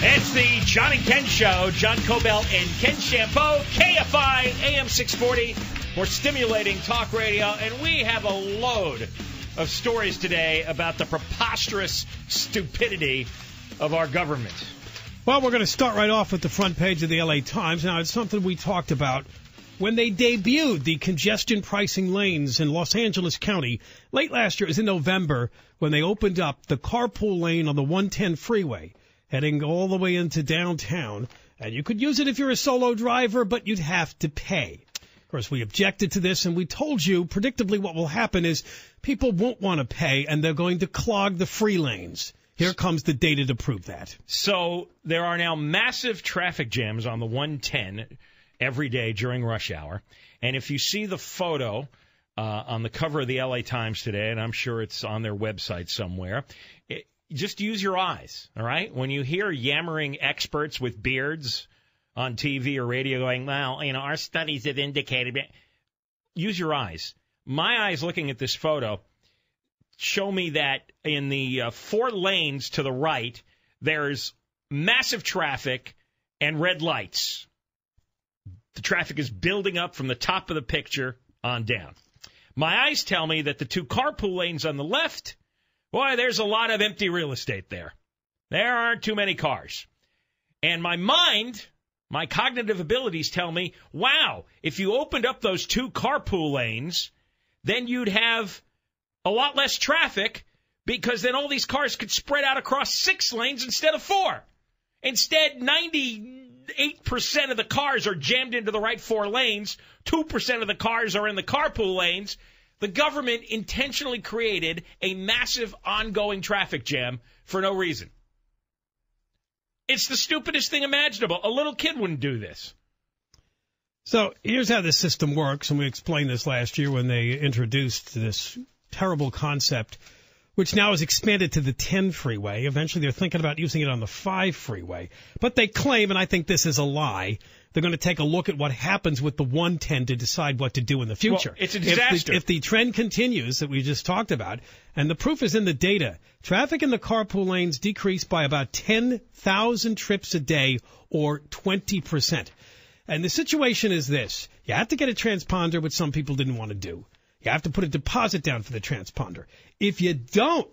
It's the John and Ken Show. John Cobell and Ken Shampoo, KFI AM 640. More stimulating talk radio. And we have a load of stories today about the preposterous stupidity of our government. Well, we're going to start right off with the front page of the LA Times. Now, it's something we talked about when they debuted the congestion pricing lanes in Los Angeles County late last year. It was in November when they opened up the carpool lane on the 110 freeway, heading all the way into downtown. And you could use it if you're a solo driver, but you'd have to pay. Of course, we objected to this, and we told you, predictably, what will happen is people won't want to pay, and they're going to clog the free lanes. Here comes the data to prove that. So there are now massive traffic jams on the 110 every day during rush hour. And if you see the photo on the cover of the LA Times today, and I'm sure it's on their website somewhere, just use your eyes, all right? When you hear yammering experts with beards on TV or radio going, well, you know, our studies have indicated, use your eyes. My eyes looking at this photo show me that in the 4 lanes to the right, there's massive traffic and red lights. The traffic is building up from the top of the picture on down. My eyes tell me that the 2 carpool lanes on the left, boy, there's a lot of empty real estate there. There aren't too many cars. And my mind, my cognitive abilities tell me, wow, if you opened up those 2 carpool lanes, then you'd have a lot less traffic because then all these cars could spread out across 6 lanes instead of 4. Instead, 98% of the cars are jammed into the right 4 lanes. 2% of the cars are in the carpool lanes. The government intentionally created a massive ongoing traffic jam for no reason. It's the stupidest thing imaginable. A little kid wouldn't do this. So here's how this system works, and we explained this last year when they introduced this terrible concept, which now is expanded to the 10 freeway. Eventually they're thinking about using it on the 5 freeway. But they claim, and I think this is a lie, they're going to take a look at what happens with the 110 to decide what to do in the future. Well, it's a disaster. If the trend continues that we just talked about, and the proof is in the data, traffic in the carpool lanes decreased by about 10,000 trips a day, or 20%. And the situation is this. You have to get a transponder, which some people didn't want to do. You have to put a deposit down for the transponder. If you don't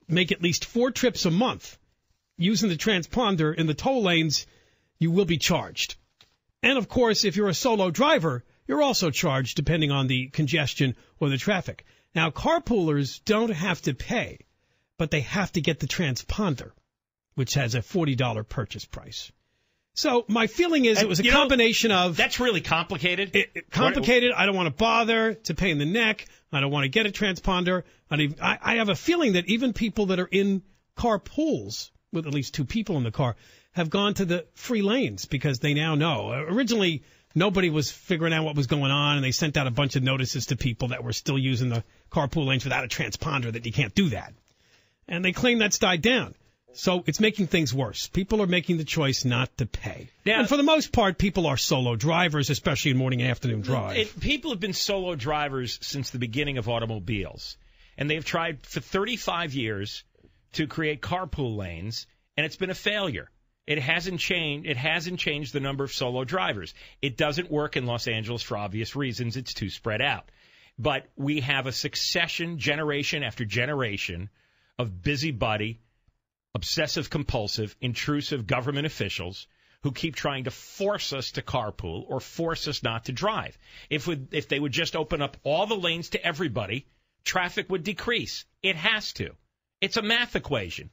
make at least 4 trips a month using the transponder in the toll lanes, you will be charged. And, of course, if you're a solo driver, you're also charged depending on the congestion or the traffic. Now, carpoolers don't have to pay, but they have to get the transponder, which has a $40 purchase price. So my feeling is it was a combination of... That's really complicated. Complicated. I don't want to bother. It's a pain in the neck. I don't want to get a transponder. I have a feeling that even people that are in carpools, with at least 2 people in the car, have gone to the free lanes because they now know. Originally, nobody was figuring out what was going on, and they sent out a bunch of notices to people that were still using the carpool lanes without a transponder that you can't do that. And they claim that's died down. So it's making things worse. People are making the choice not to pay. Now, and for the most part, people are solo drivers, especially in morning and afternoon drive. People have been solo drivers since the beginning of automobiles. And they've tried for 35 years to create carpool lanes, and it's been a failure. It hasn't changed the number of solo drivers. It doesn't work in Los Angeles for obvious reasons. It's too spread out. But we have a succession, generation after generation, of busybody, obsessive-compulsive, intrusive government officials who keep trying to force us to carpool or force us not to drive. If they would just open up all the lanes to everybody, traffic would decrease. It has to. It's a math equation.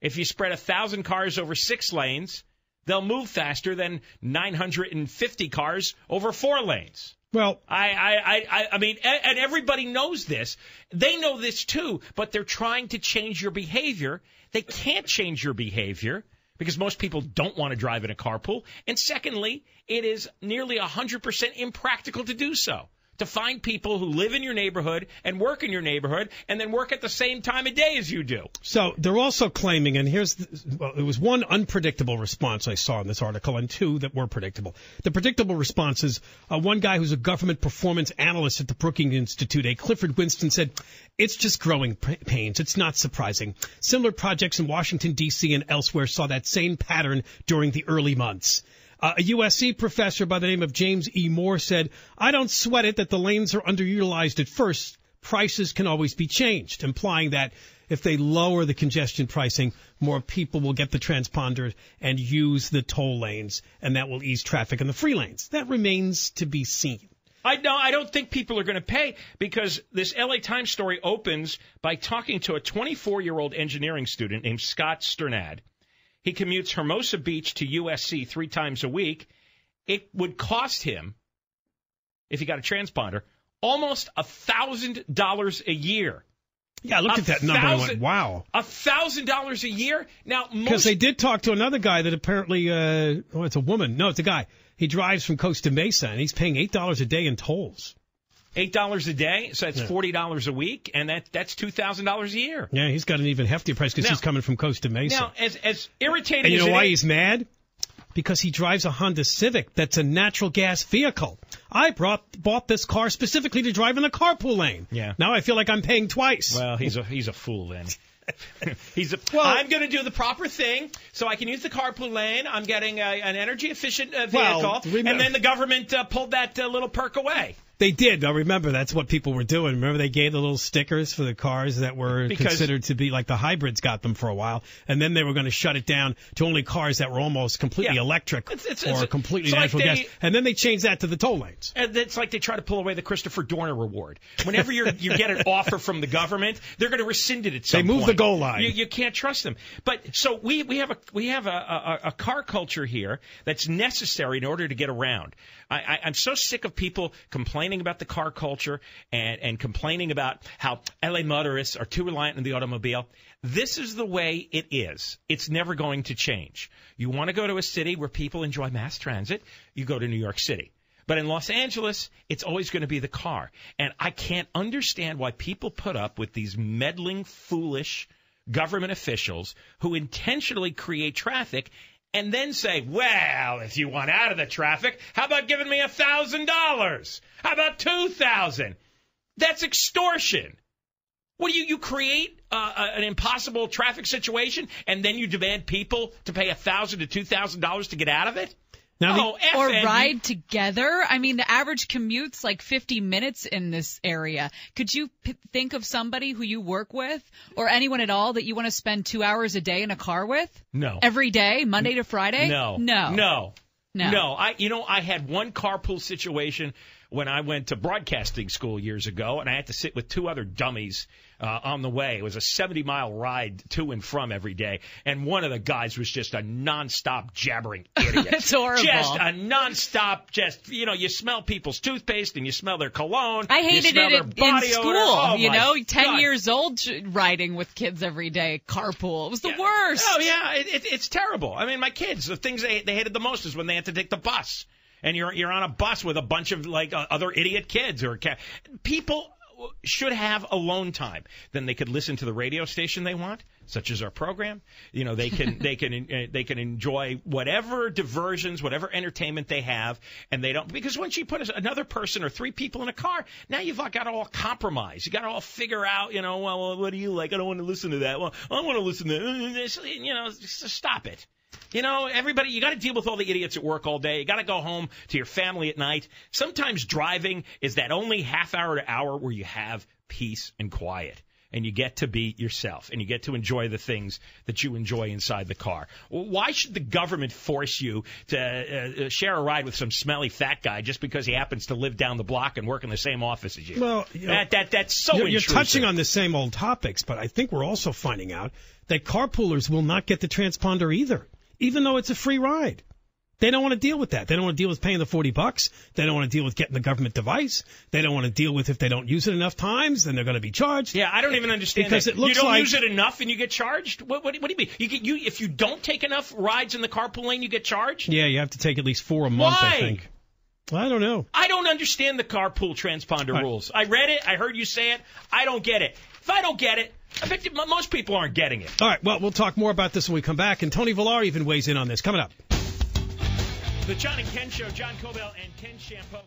If you spread 1,000 cars over 6 lanes, they'll move faster than 950 cars over 4 lanes. Well, I mean, and everybody knows this. They know this too, but they're trying to change your behavior. They can't change your behavior because most people don't want to drive in a carpool. And secondly, it is nearly 100% impractical to do so. to find people who live in your neighborhood and work in your neighborhood and then work at the same time of day as you do. So they're also claiming, and it was one unpredictable response I saw in this article and two that were predictable. The predictable response is one guy who's a government performance analyst at the Brookings Institute, a Clifford Winston, said, it's just growing pains. It's not surprising. Similar projects in Washington, D.C. and elsewhere saw that same pattern during the early months. A USC professor by the name of James E. Moore said, I don't sweat it that the lanes are underutilized at first. Prices can always be changed, implying that if they lower the congestion pricing, more people will get the transponders and use the toll lanes, and that will ease traffic in the free lanes. That remains to be seen. I don't think people are going to pay, because this LA Times story opens by talking to a 24-year-old engineering student named Scott Sternad. He commutes Hermosa Beach to USC 3 times a week. It would cost him, if he got a transponder, almost $1,000 a year. Yeah, I looked at that number and went, wow. $1,000 a year? Now, because they did talk to another guy that apparently, it's a woman. No, it's a guy. He drives from Costa Mesa, and he's paying $8 a day in tolls. $8 a day, so that's $40 a week, and that's $2,000 a year. Yeah, he's got an even heftier price because he's coming from Costa Mesa. Now, as irritating and you as know why he's mad? Because he drives a Honda Civic that's a natural gas vehicle. I bought this car specifically to drive in the carpool lane. Yeah. Now I feel like I'm paying twice. Well, he's a fool then. I'm going to do the proper thing so I can use the carpool lane. I'm getting an energy-efficient vehicle. And then the government pulled that little perk away. They did. Now, remember, that's what people were doing. Remember, they gave the little stickers for the cars that were considered to be like the hybrids got them for a while. And then they were going to shut it down to only cars that were almost completely electric or completely natural gas. And then they changed that to the toll lanes. And it's like they try to pull away the Christopher Dorner reward. Whenever you get an offer from the government, they're going to rescind it at some point. They move the goal line. You can't trust them. But so we have a car culture here that's necessary in order to get around. I'm so sick of people complaining about the car culture and complaining about how L.A. motorists are too reliant on the automobile. This is the way it is. It's never going to change. You want to go to a city where people enjoy mass transit, you go to New York City. But in Los Angeles, it's always going to be the car. And I can't understand why people put up with these meddling, foolish government officials who intentionally create traffic and then say, well, if you want out of the traffic, how about giving me $1,000? How about $2,000? That's extortion. What do you create an impossible traffic situation, and then you demand people to pay $1,000 to $2,000 to get out of it? Or ride together. I mean, the average commute's like 50 minutes in this area. Could you think of somebody who you work with or anyone at all that you want to spend 2 hours a day in a car with? No. Every day, Monday to Friday? No. I had one carpool situation when I went to broadcasting school years ago, and I had to sit with 2 other dummies on the way. It was a 70-mile ride to and from every day, and one of the guys was just a nonstop jabbering idiot. It's horrible. Just a nonstop, you smell people's toothpaste and you smell their cologne. I hated it in school, odor. 10 years old riding with kids every day, carpool. It was the worst. Oh, yeah, it's terrible. I mean, my kids, the things they hated the most is when they had to take the bus. And you're on a bus with a bunch of other idiot kids people should have alone time. Then they could listen to the radio station they want, such as our program. They can enjoy whatever diversions, whatever entertainment they have, and they don't, because once you put another person or 3 people in a car, now you've got to all compromise. You got to all figure out, well, what do you like? I don't want to listen to that. Well, I want to listen to this. Just stop it. Everybody, you got to deal with all the idiots at work all day. You got to go home to your family at night. Sometimes driving is that only half hour to hour where you have peace and quiet, and you get to be yourself, and you get to enjoy the things that you enjoy inside the car. Why should the government force you to share a ride with some smelly fat guy just because he happens to live down the block and work in the same office as you? Well, that's so intrusive. You're touching on the same old topics, but I think we're also finding out that carpoolers will not get the transponder either, even though it's a free ride. They don't want to deal with that. They don't want to deal with paying the $40. They don't want to deal with getting the government device. They don't want to deal with if they don't use it enough times, then they're going to be charged. Yeah, I don't even understand because that. It looks you don't use it enough and you get charged? What do you mean? If you don't take enough rides in the carpool lane, you get charged? Yeah, you have to take at least 4 a month, Why? I think. I don't know. I don't understand the carpool transponder rules. I read it. I heard you say it. I don't get it. If I don't get it, I bet most people aren't getting it. All right, well, we'll talk more about this when we come back, and Tony Villar even weighs in on this. Coming up. The John and Ken Show, John Cobell and Ken Shampoo.